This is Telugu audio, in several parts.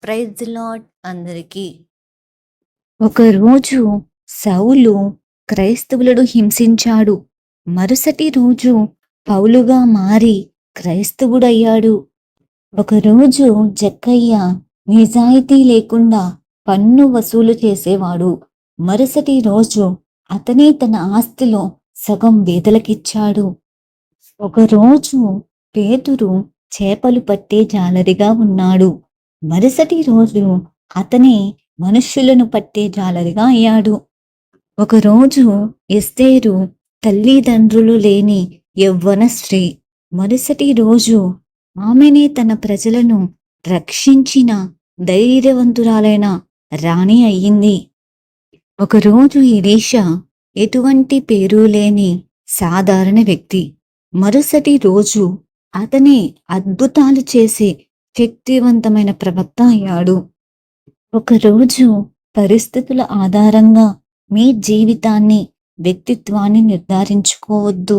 ప్రైజ్ ది లార్డ్ అందరికీ. ఒకరోజు సౌలు క్రైస్తవులను హింసించాడు. మరుసటి రోజు పౌలుగా మారి క్రైస్తవుడయ్యాడు. ఒకరోజు జక్కయ్య నిజాయితీ లేకుండా పన్ను వసూలు చేసేవాడు. మరుసటి రోజు అతనే తన ఆస్తిలో సగం బీదలకిచ్చాడు. ఒకరోజు పేతురు చేపలు పట్టే జాలరిగా ఉన్నాడు. మరుసటి రోజు అతనే మనుష్యులను పట్టే జాలరిగా అయ్యాడు. ఒకరోజు ఎస్తేరు తల్లిదండ్రులు లేని యవ్వన స్త్రీ. మరుసటి రోజు ఆమెనే తన ప్రజలను రక్షించిన ధైర్యవంతురాలైన రాణి అయ్యింది. ఒకరోజు ఎలీషా ఎటువంటి పేరు లేని సాధారణ వ్యక్తి. మరుసటి రోజు అతనే అద్భుతాలు చేసే శక్తివంతమైన ప్రవక్త అయ్యాడు. ఒకరోజు పరిస్థితుల ఆధారంగా మీ జీవితాన్ని, వ్యక్తిత్వాన్ని నిర్ధారించుకోవద్దు.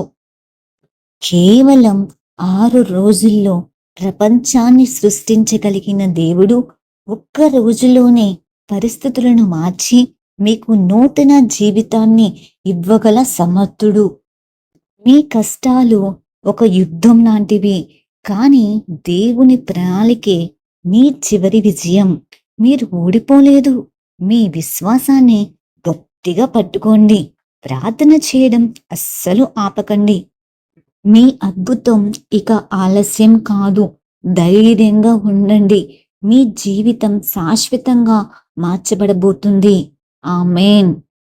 కేవలం 6 రోజుల్లో ప్రపంచాన్ని సృష్టించగలిగిన దేవుడు ఒక్క రోజులోనే పరిస్థితులను మార్చి మీకు నూతన జీవితాన్ని ఇవ్వగల సమర్థుడు. మీ కష్టాలు ఒక యుద్ధం లాంటివి, కానీ దేవుని ప్రణాళికే మీ చివరి విజయం. మీరు ఓడిపోలేదు. మీ విశ్వాసాన్ని గట్టిగా పట్టుకోండి. ప్రార్థన చేయడం అస్సలు ఆపకండి. మీ అద్భుతం ఇక ఆలస్యం కాదు. ధైర్యంగా ఉండండి. మీ జీవితం శాశ్వతంగా మార్చబడబోతుంది. ఆమేన్.